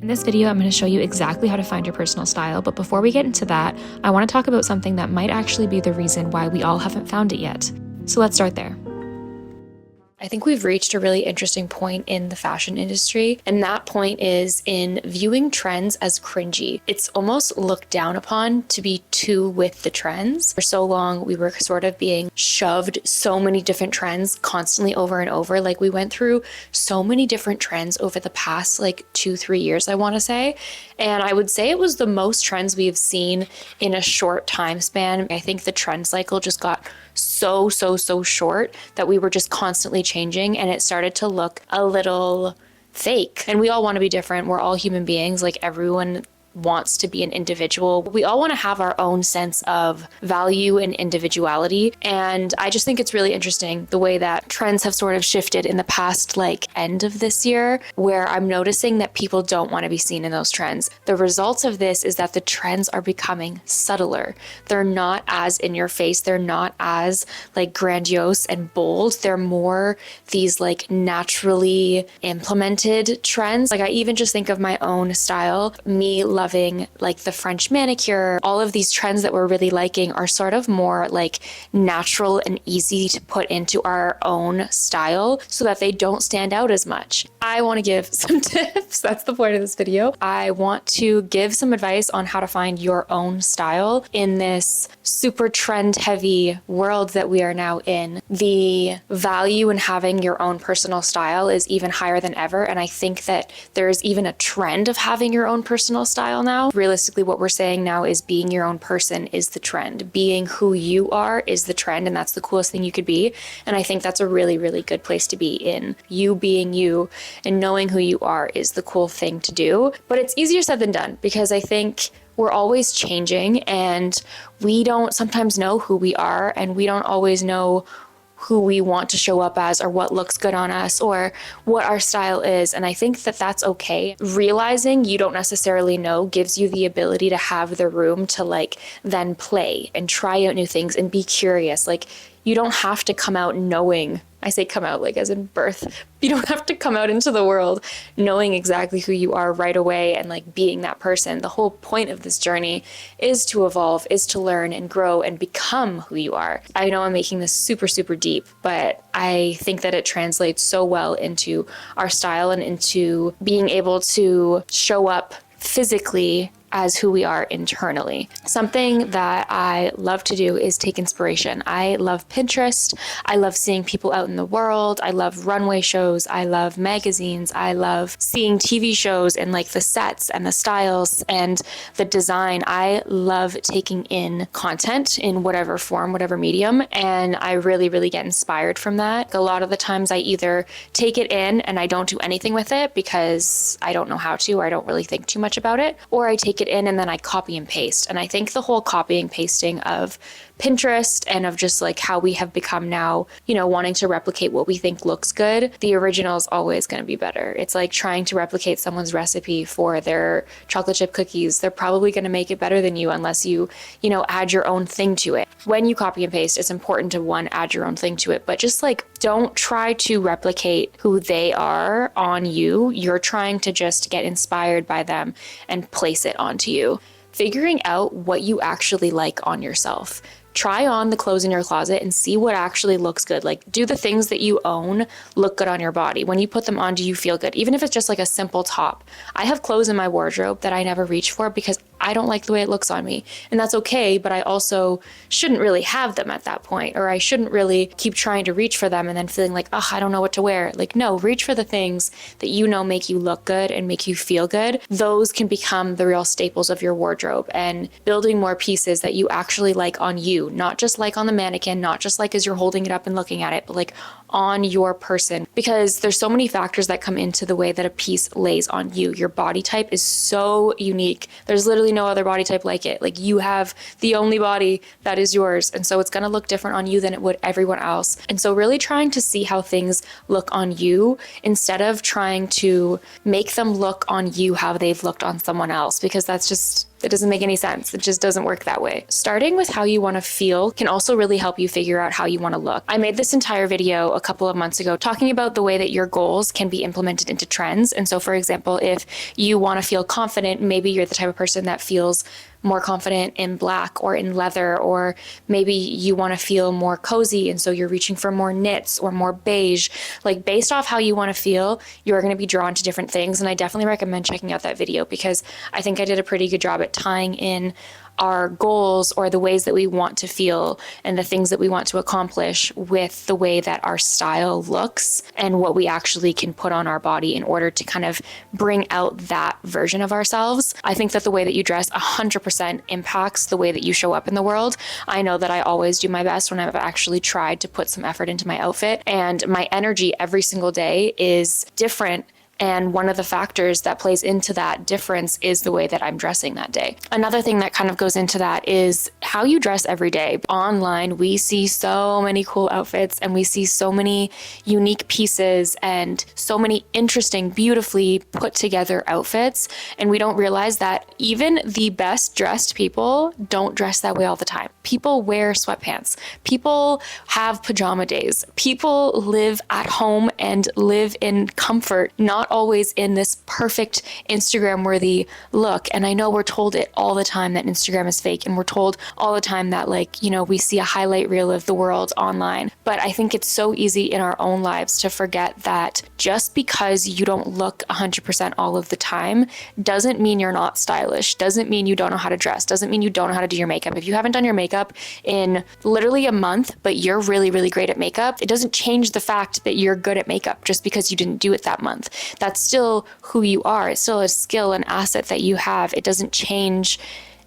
In this video, I'm going to show you exactly how to find your personal style, but before we get into that, I want to talk about something that might actually be the reason why we all haven't found it yet. So let's start there. I think we've reached a really interesting point in the fashion industry, and that point is in viewing trends as cringy. It's almost looked down upon to be too with the trends. For so long, we were sort of being shoved so many different trends constantly over and over. Like, we went through so many different trends over the past 2-3 years, I want to say. And I would say it was the most trends we've seen in a short time span. I think the trend cycle just got so short that we were just constantly changing, and it started to look a little fake. And we all want to be different. We're all human beings. Like, everyone wants to be an individual. We all want to have our own sense of value and individuality. And I just think it's really interesting the way that trends have sort of shifted in the past end of this year, where I'm noticing that people don't want to be seen in those trends. The results of this is that the trends are becoming subtler. They're not as in your face. They're not as grandiose and bold. They're more these naturally implemented trends. I even just think of my own style, me loving the French manicure. All of these trends that we're really liking are sort of more natural and easy to put into our own style so that they don't stand out as much. I want to give some tips. That's the point of this video. I want to give some advice on how to find your own style in this super trend heavy world that we are now in. The value in having your own personal style is even higher than ever. And I think that there's even a trend of having your own personal style now. Realistically, what we're saying now is being your own person is the trend. Being who you are is the trend, and that's the coolest thing you could be. And I think that's a really, really good place to be in. You being you and knowing who you are is the cool thing to do. But it's easier said than done, because I think we're always changing and we don't sometimes know who we are, and we don't always know who we want to show up as, or what looks good on us, or what our style is. And I think that that's okay. Realizing you don't necessarily know gives you the ability to have the room to then play and try out new things and be curious. You don't have to come out knowing, I say come out as in birth. You don't have to come out into the world knowing exactly who you are right away and being that person. The whole point of this journey is to evolve, is to learn and grow and become who you are. I know I'm making this super deep, but I think that it translates so well into our style and into being able to show up physically as who we are internally. Something that I love to do is take inspiration. I love Pinterest. I love seeing people out in the world. I love runway shows. I love magazines. I love seeing TV shows and the sets and the styles and the design. I love taking in content in whatever form, whatever medium, and I really get inspired from that. A lot of the times I either take it in and I don't do anything with it because I don't know how to, or I don't really think too much about it, or I take it in and then I copy and paste. And I think the whole copying pasting of Pinterest and of just how we have become now, wanting to replicate what we think looks good, the original is always going to be better. It's like trying to replicate someone's recipe for their chocolate chip cookies. They're probably going to make it better than you unless you add your own thing to it. When you copy and paste, it's important to add your own thing to it, but just don't try to replicate who they are on you. You're trying to just get inspired by them and place it onto you. Figuring out what you actually like on yourself. Try on the clothes in your closet and see what actually looks good. Do the things that you own look good on your body? When you put them on, do you feel good? Even if it's just a simple top. I have clothes in my wardrobe that I never reach for because I don't like the way it looks on me. And that's okay, but I also shouldn't really have them at that point, or I shouldn't really keep trying to reach for them and then feeling I don't know what to wear. No, reach for the things that make you look good and make you feel good. Those can become the real staples of your wardrobe, and building more pieces that you actually like on you, not just on the mannequin, not just as you're holding it up and looking at it, but on your person, because there's so many factors that come into the way that a piece lays on you. Your body type is so unique. There's literally no other body type like it. You have the only body that is yours. And so it's going to look different on you than it would everyone else. And so really trying to see how things look on you instead of trying to make them look on you how they've looked on someone else, because that's just That doesn't make any sense. It just doesn't work that way. Starting with how you want to feel can also really help you figure out how you want to look. I made this entire video a couple of months ago talking about the way that your goals can be implemented into trends. And so, for example, if you want to feel confident, maybe you're the type of person that feels more confident in black or in leather, or maybe you want to feel more cozy and so you're reaching for more knits or more beige. Like, based off how you want to feel, you're going to be drawn to different things. And I definitely recommend checking out that video because I think I did a pretty good job at tying in our goals or the ways that we want to feel and the things that we want to accomplish with the way that our style looks and what we actually can put on our body in order to kind of bring out that version of ourselves. I think that the way that you dress 100% impacts the way that you show up in the world. I know that I always do my best when I've actually tried to put some effort into my outfit, and my energy every single day is different. And one of the factors that plays into that difference is the way that I'm dressing that day. Another thing that kind of goes into that is how you dress every day. Online, we see so many cool outfits and we see so many unique pieces and so many interesting, beautifully put together outfits. And we don't realize that even the best dressed people don't dress that way all the time. People wear sweatpants. People have pajama days. People live at home and live in comfort, not always in this perfect Instagram worthy look. And I know we're told it all the time that Instagram is fake, and we're told all the time that, like, you know, we see a highlight reel of the world online. But I think it's so easy in our own lives to forget that just because you don't look 100% all of the time doesn't mean you're not stylish, doesn't mean you don't know how to dress, doesn't mean you don't know how to do your makeup. If you haven't done your makeup in literally a month, but you're really, really great at makeup, it doesn't change the fact that you're good at makeup just because you didn't do it that month. That's still who you are. It's still a skill and asset that you have. It doesn't change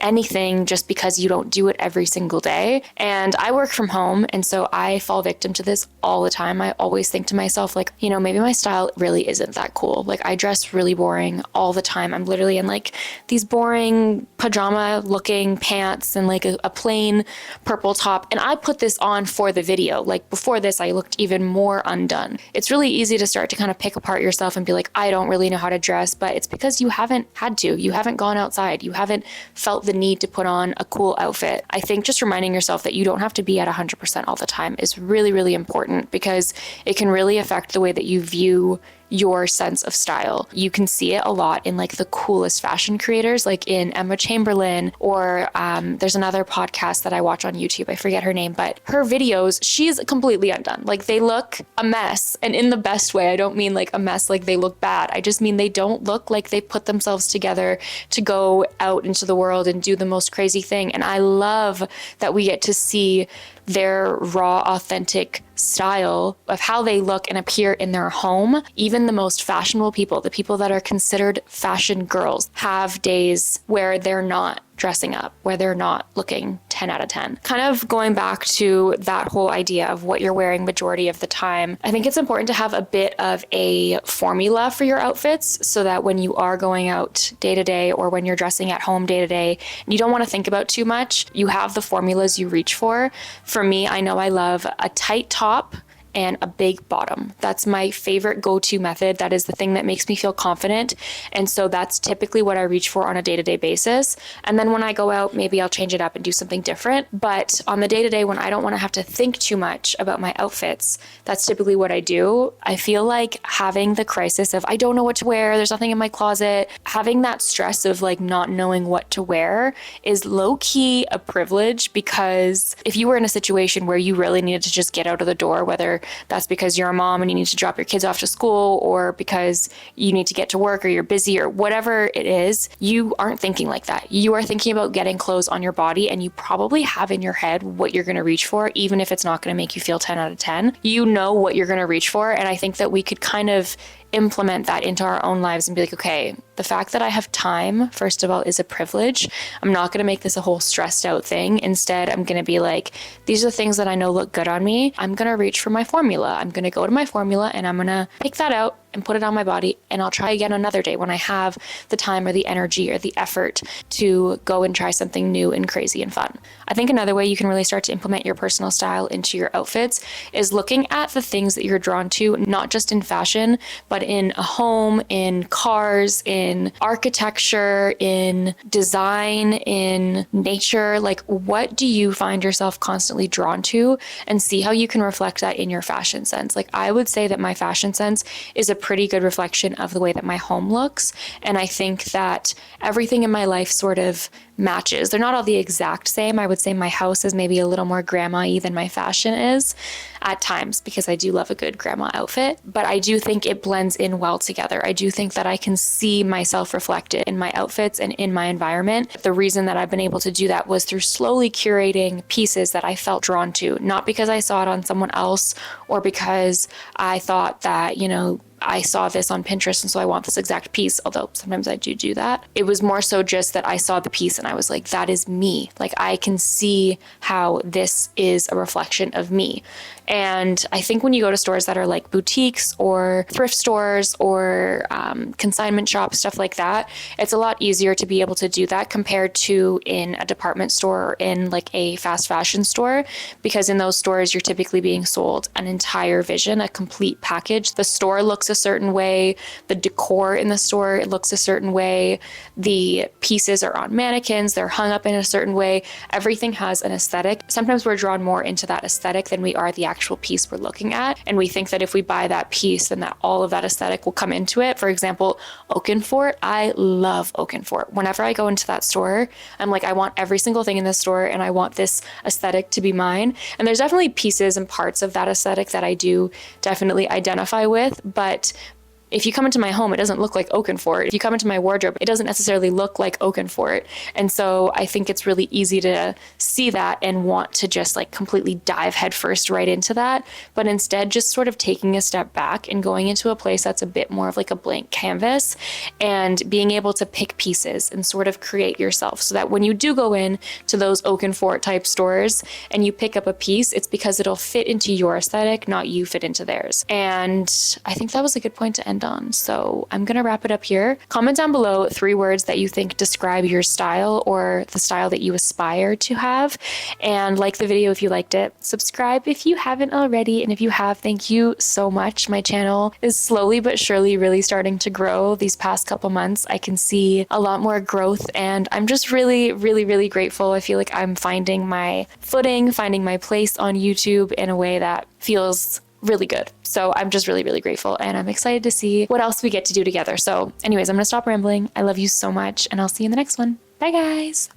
anything just because you don't do it every single day. And I work from home, and so I fall victim to this all the time. I always think to myself, like, you know, maybe my style really isn't that cool. Like, I dress really boring all the time. I'm literally in like these boring pajama looking pants and like a plain purple top. And I put this on for the video. Like, before this, I looked even more undone. It's really easy to start to kind of pick apart yourself and be like, I don't really know how to dress, but it's because you haven't had to. You haven't gone outside. You haven't felt the need to put on a cool outfit. I think just reminding yourself that you don't have to be at 100% all the time is really, really important, because it can really affect the way that you view your sense of style. You can see it a lot in like the coolest fashion creators, like in Emma Chamberlain, or there's another podcast that I watch on YouTube. I forget her name, but her videos, she's completely undone. Like, they look a mess, and in the best way. I don't mean like a mess like they look bad. I just mean they don't look like they put themselves together to go out into the world and do the most crazy thing. And I love that we get to see their raw, authentic style of how they look and appear in their home. Even the most fashionable people, the people that are considered fashion girls, have days where they're not dressing up, where they're not looking 10 out of 10. Kind of going back to that whole idea of what you're wearing majority of the time, I think it's important to have a bit of a formula for your outfits so that when you are going out day to day, or when you're dressing at home day to day, and you don't want to think about too much, you have the formulas you reach for. For me, I know I love a tight top and a big bottom. That's my favorite go-to method. That is the thing that makes me feel confident. And so that's typically what I reach for on a day-to-day basis. And then when I go out, maybe I'll change it up and do something different. But on the day-to-day, when I don't want to have to think too much about my outfits, that's typically what I do. I feel like having the crisis of, I don't know what to wear, there's nothing in my closet, having that stress of like not knowing what to wear is low-key a privilege, because if you were in a situation where you really needed to just get out of the door, whether that's because you're a mom and you need to drop your kids off to school, or because you need to get to work, or you're busy, or whatever it is, you aren't thinking like that. You are thinking about getting clothes on your body, and you probably have in your head what you're going to reach for, even if it's not going to make you feel 10 out of 10. You know what you're going to reach for. And I think that we could kind of implement that into our own lives and be like, okay, the fact that I have time, first of all, is a privilege. I'm not going to make this a whole stressed out thing. Instead, I'm going to be like, these are the things that I know look good on me. I'm going to reach for my formula. I'm going to go to my formula and I'm going to pick that out and put it on my body, and I'll try again another day when I have the time or the energy or the effort to go and try something new and crazy and fun. I think another way you can really start to implement your personal style into your outfits is looking at the things that you're drawn to, not just in fashion, but in a home, in cars, in architecture, in design, in nature. Like, what do you find yourself constantly drawn to, and see how you can reflect that in your fashion sense. Like, I would say that my fashion sense is a pretty good reflection of the way that my home looks. And I think that everything in my life sort of matches. They're not all the exact same. I would say my house is maybe a little more grandma-y than my fashion is at times, because I do love a good grandma outfit, but I do think it blends in well together. I do think that I can see myself reflected in my outfits and in my environment. The reason that I've been able to do that was through slowly curating pieces that I felt drawn to, not because I saw it on someone else or because I thought that, I saw this on Pinterest and so I want this exact piece, although sometimes I do that. It was more so just that I saw the piece and I was like, that is me. Like, I can see how this is a reflection of me. And I think when you go to stores that are like boutiques or thrift stores or consignment shops, stuff like that, it's a lot easier to be able to do that compared to in a department store or in like a fast fashion store, because in those stores, you're typically being sold an entire vision, a complete package. The store looks a certain way, the decor in the store, it looks a certain way, the pieces are on mannequins, they're hung up in a certain way, everything has an aesthetic. Sometimes we're drawn more into that aesthetic than we are the actual piece we're looking at, and we think that if we buy that piece, then that all of that aesthetic will come into it. For example, Oakenfort, I love Oakenfort. Whenever I go into that store, I'm like, I want every single thing in this store and I want this aesthetic to be mine. And there's definitely pieces and parts of that aesthetic that I do definitely identify with, but if you come into my home, it doesn't look like Oakenfort. If you come into my wardrobe, it doesn't necessarily look like Oakenfort. And so I think it's really easy to see that and want to just like completely dive headfirst right into that. But instead, just sort of taking a step back and going into a place that's a bit more of like a blank canvas and being able to pick pieces and sort of create yourself, so that when you do go in to those Oakenfort type stores and you pick up a piece, it's because it'll fit into your aesthetic, not you fit into theirs. And I think that was a good point to end on. So I'm going to wrap it up here. Comment down below 3 words that you think describe your style or the style that you aspire to have. And like the video if you liked it. Subscribe if you haven't already. And if you have, thank you so much. My channel is slowly but surely really starting to grow these past couple months. I can see a lot more growth and I'm just really, really, really grateful. I feel like I'm finding my footing, finding my place on YouTube in a way that feels really good. So I'm just really, really grateful and I'm excited to see what else we get to do together. So anyways, I'm going to stop rambling. I love you so much and I'll see you in the next one. Bye guys.